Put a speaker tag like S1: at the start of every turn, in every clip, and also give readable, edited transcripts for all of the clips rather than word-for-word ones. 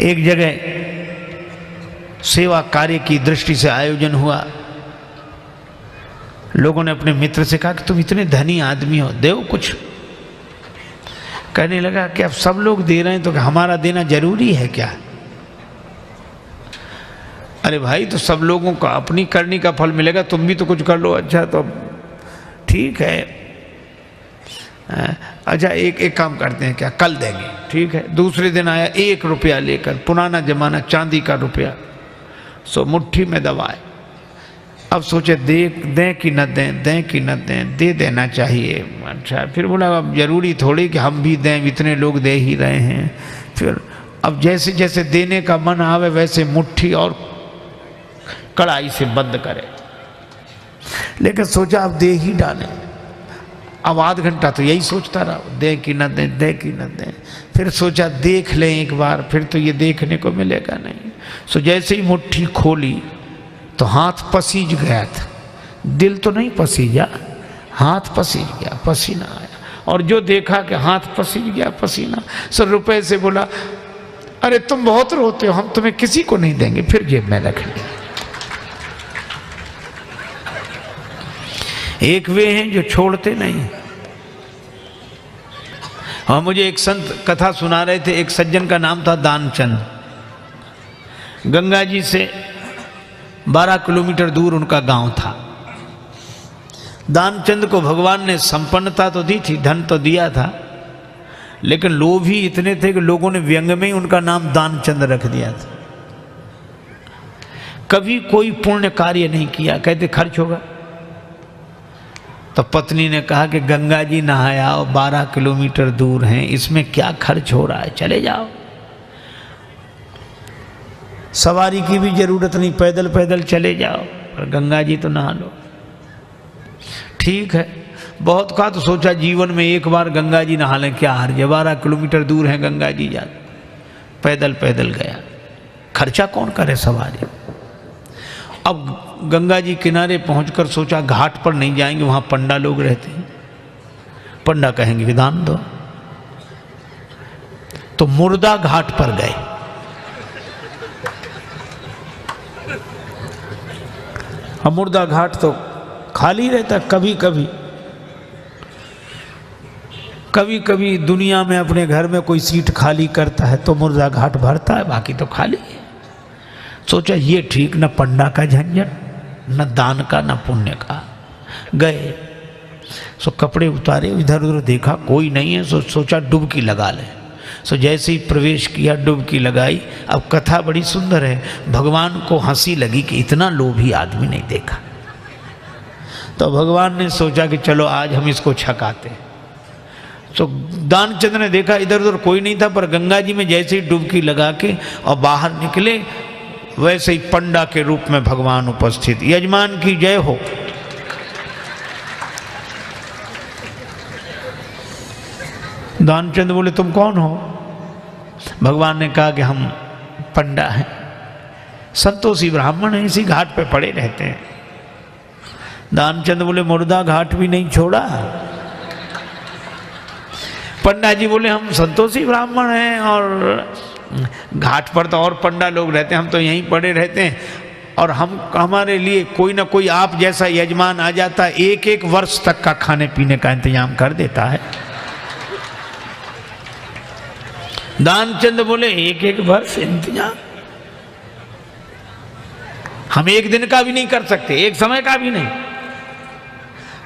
S1: एक जगह सेवा कार्य की दृष्टि से आयोजन हुआ। लोगों ने अपने मित्र से कहा कि तुम इतने धनी आदमी हो, दो कुछ। कहने लगा कि अब सब लोग दे रहे हैं तो हमारा देना जरूरी है क्या? अरे भाई, तो सब लोगों का अपनी करनी का फल मिलेगा, तुम भी तो कुछ कर लो। अच्छा तो ठीक है, अच्छा एक काम करते हैं, क्या कल देंगे? ठीक है। दूसरे दिन आया 1 रुपया लेकर, पुराना जमाना, चांदी का रुपया, सो मुट्ठी में दबाए। अब सोचे दें कि न दें, दें कि न दें, दे देना चाहिए। अच्छा, फिर बोला अब जरूरी थोड़ी कि हम भी दें, इतने लोग दे ही रहे हैं। फिर अब जैसे जैसे देने का मन आवे वैसे मुट्ठी और कड़ाई से बंद करे, लेकिन सोचा अब दे ही डालें। अब आध घंटा तो यही सोचता रहा, दें कि न दें, दें कि न दें। फिर सोचा देख लें एक बार, फिर तो ये देखने को मिलेगा नहीं। सो जैसे ही मुट्ठी खोली तो हाथ पसीज गया था, दिल तो नहीं पसीजा, हाथ पसीज गया, पसीना आया। और जो देखा कि हाथ पसीज गया, पसीना, सो रुपए से बोला अरे तुम बहुत रोते हो, हम तुम्हें किसी को नहीं देंगे, फिर जेब में रख लिया। एक वे हैं जो छोड़ते नहीं। हाँ, मुझे एक संत कथा सुना रहे थे। एक सज्जन का नाम था दानचंद। गंगा जी से 12 किलोमीटर दूर उनका गांव था। दानचंद को भगवान ने संपन्नता तो दी थी, धन तो दिया था, लेकिन लोभ ही इतने थे कि लोगों ने व्यंग में ही उनका नाम दानचंद रख दिया था। कभी कोई पुण्य कार्य नहीं किया, कहते खर्च होगा। तो पत्नी ने कहा कि गंगा जी नहाया और 12 किलोमीटर दूर हैं, इसमें क्या खर्च हो रहा है, चले जाओ। सवारी की भी जरूरत नहीं, पैदल पैदल चले जाओ, पर गंगा जी तो नहा लो। ठीक है, बहुत कहा तो सोचा जीवन में एक बार गंगा जी नहा लें, क्या हर्ज है, 12 किलोमीटर दूर है गंगा जी, जा पैदल पैदल गया, खर्चा कौन करे सवारी। अब गंगा जी किनारे पहुंचकर सोचा घाट पर नहीं जाएंगे, वहां पंडा लोग रहते हैं, पंडा कहेंगे कि दान दो। तो मुर्दा घाट पर गए। मुर्दा घाट तो खाली रहता, कभी कभी दुनिया में अपने घर में कोई सीट खाली करता है तो मुर्दा घाट भरता है, बाकी तो खाली है। सोचा ये ठीक, न पंडा का झंझट, न दान का, न पुण्य का। गए, सो कपड़े उतारे, इधर उधर देखा कोई नहीं है, सोचा डुबकी लगा ले। सो जैसे ही प्रवेश किया, डुबकी लगाई। अब कथा बड़ी सुंदर है, भगवान को हंसी लगी कि इतना लोभी आदमी नहीं देखा। तो भगवान ने सोचा कि चलो आज हम इसको छकाते। तो दानचंद ने देखा इधर उधर कोई नहीं था, पर गंगा जी में जैसे ही डुबकी लगा के और बाहर निकले, वैसे ही पंडा के रूप में भगवान उपस्थित। यजमान की जय हो। दानचंद बोले तुम कौन हो? भगवान ने कहा कि हम पंडा हैं, संतोषी ब्राह्मण हैं, इसी घाट पे पड़े रहते हैं। दानचंद बोले मुर्दा घाट भी नहीं छोड़ा। पंडा जी बोले हम संतोषी ब्राह्मण हैं और घाट पर तो और पंडा लोग रहते हैं, हम तो यहीं पड़े रहते हैं, और हमारे लिए कोई ना कोई आप जैसा यजमान आ जाता है, 1-1 वर्ष तक का खाने पीने का इंतजाम कर देता है। दानचंद बोले 1-1 वर्ष इंतजाम? हम एक दिन का भी नहीं कर सकते, एक समय का भी नहीं।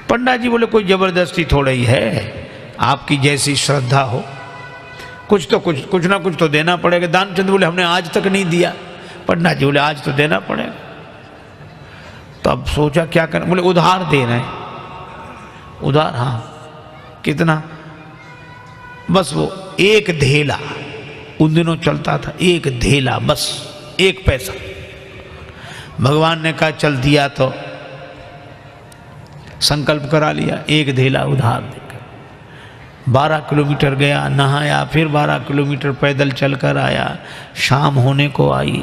S1: पंडा जी बोले कोई जबरदस्ती थोड़ा ही है, आपकी जैसी श्रद्धा हो, कुछ ना कुछ तो देना पड़ेगा। दानचंद बोले हमने आज तक नहीं दिया। पंडा जी बोले आज तो देना पड़ेगा। तो अब सोचा क्या करें, बोले उधार दे रहे हैं। उधार? हाँ। कितना? बस वो 1 धेला, उन दिनों चलता था 1 धेला, बस 1 पैसा। भगवान ने कहा चल दिया, तो संकल्प करा लिया, 1 धेला उधार देकर 12 किलोमीटर गया, नहाया, फिर 12 किलोमीटर पैदल चलकर आया। शाम होने को आई,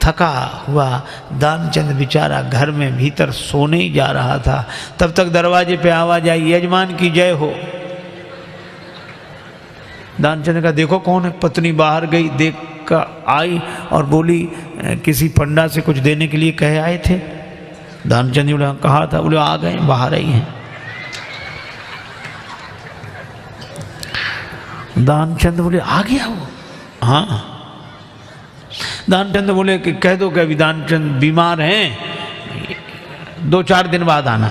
S1: थका हुआ दानचंद बेचारा घर में भीतर सोने ही जा रहा था। तब तक दरवाजे पे आवाज आई, यजमान की जय हो। दानचंद का देखो कौन है, पत्नी बाहर गई, देख आई और बोली किसी पंडा से कुछ देने के लिए कहे आए थे? दानचंद जी बोले कहा था। बोले आ गए, बाहर ही हैं। दानचंद बोले आ गया वो? हाँ। दानचंद बोले कि कह दो कि अभी दानचंद बीमार हैं, 2-4 दिन बाद आना।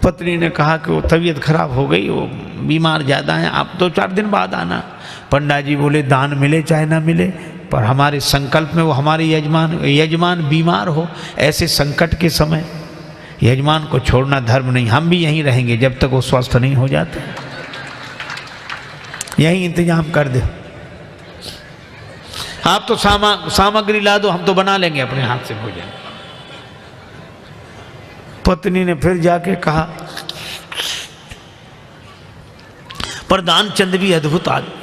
S1: पत्नी ने कहा कि वो तबीयत खराब हो गई, वो बीमार ज़्यादा हैं, आप 2-4 दिन बाद आना। पंडा जी बोले दान मिले चाहे ना मिले, पर हमारे संकल्प में वो हमारे यजमान बीमार हो, ऐसे संकट के समय यजमान को छोड़ना धर्म नहीं। हम भी यहीं रहेंगे जब तक वो स्वस्थ नहीं हो जाते, यहीं इंतजाम कर दे। आप तो सामग्री ला दो, हम तो बना लेंगे अपने हाथ से भोजन। पत्नी ने फिर जाके कहा, पर दानचंद भी अद्भुत आदमी।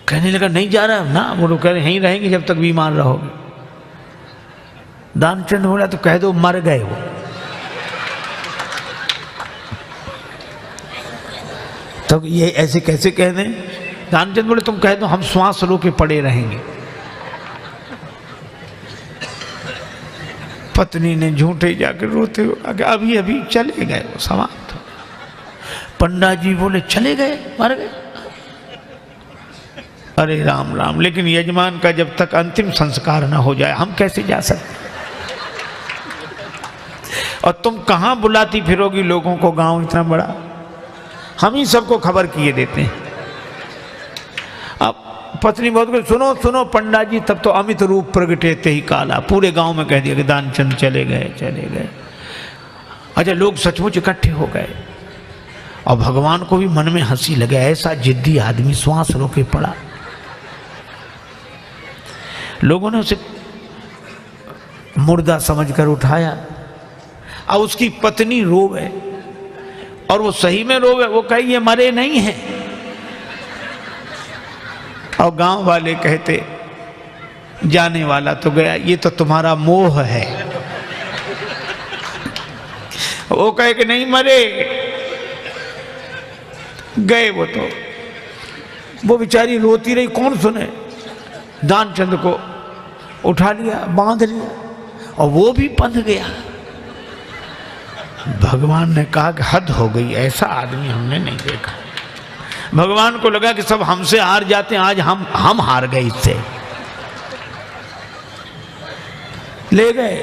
S1: कहने लगा नहीं जा रहा ना, वो लोग कह रहे यहीं रहेंगे जब तक बीमार रहोगे। दानचंद बोला तो कह दो मर गए वो। तो ये ऐसे कैसे कह दें? दानचंद बोले तुम कह दो हम श्वास रो के पड़े रहेंगे। पत्नी ने झूठे जाकर रोते हुए अभी अभी चले गए, वो समाप्त। पंडा जी बोले चले गए, मर गए? अरे राम राम, लेकिन यजमान का जब तक अंतिम संस्कार ना हो जाए हम कैसे जा सकते? और तुम कहां बुलाती फिरोगी लोगों को, गांव इतना बड़ा, हम ही सबको खबर किए देते हैं। अब पत्नी बहुत कुछ सुनो सुनो पंडा जी, तब तो अमित रूप प्रगटे ते ही काला, पूरे गांव में कह दिया कि दानचंद चले गए चले गए। अच्छा, लोग सचमुच इकट्ठे हो गए और भगवान को भी मन में हंसी लगे, ऐसा जिद्दी आदमी श्वास रोके पड़ा। लोगों ने उसे मुर्दा समझकर उठाया। अब उसकी पत्नी रोवे, और वो सही में रोवे, वो कहे ये मरे नहीं हैं। और गांव वाले कहते जाने वाला तो गया, ये तो तुम्हारा मोह है। वो कहे कि नहीं मरे, गए वो तो। वो बेचारी रोती रही, कौन सुने। दानचंद को उठा लिया, बांध लिया, और वो भी बंध गया। भगवान ने कहा कि हद हो गई, ऐसा आदमी हमने नहीं देखा। भगवान को लगा कि सब हमसे हार जाते हैं, आज हम हार गए इससे। ले गए,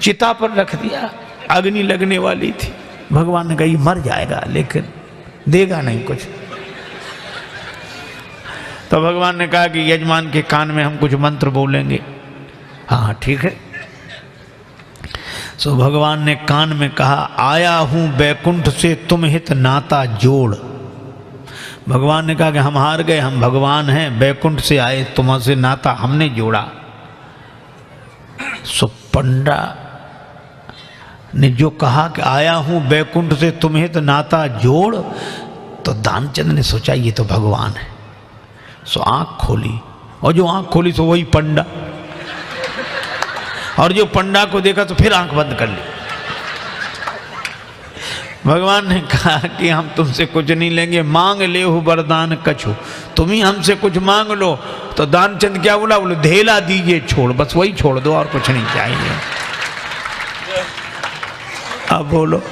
S1: चिता पर रख दिया, अग्नि लगने वाली थी। भगवान ने कहा ये मर जाएगा लेकिन देगा नहीं कुछ। तो भगवान ने कहा कि यजमान के कान में हम कुछ मंत्र बोलेंगे। हाँ ठीक है। सो भगवान ने कान में कहा, आया हूं बैकुंठ से तुम हित नाता जोड़। भगवान ने कहा कि हम हार गए, हम भगवान हैं, बैकुंठ से आए, तुमसे नाता हमने जोड़ा। सो पंडा ने जो कहा कि आया हूं बैकुंठ से तुम हित नाता जोड़, तो दानचंद ने सोचा ये तो भगवान है। सो आंख खोली, और जो आंख खोली तो वही पंडा, और जो पंडा को देखा तो फिर आंख बंद कर ली। भगवान ने कहा कि हम तुमसे कुछ नहीं लेंगे, मांग ले हो वरदान कछु, तुम ही हमसे कुछ मांग लो। तो दानचंद क्या बोला? बोले धेला दीजिए छोड़, बस वही छोड़ दो और कुछ नहीं चाहिए। अब बोलो।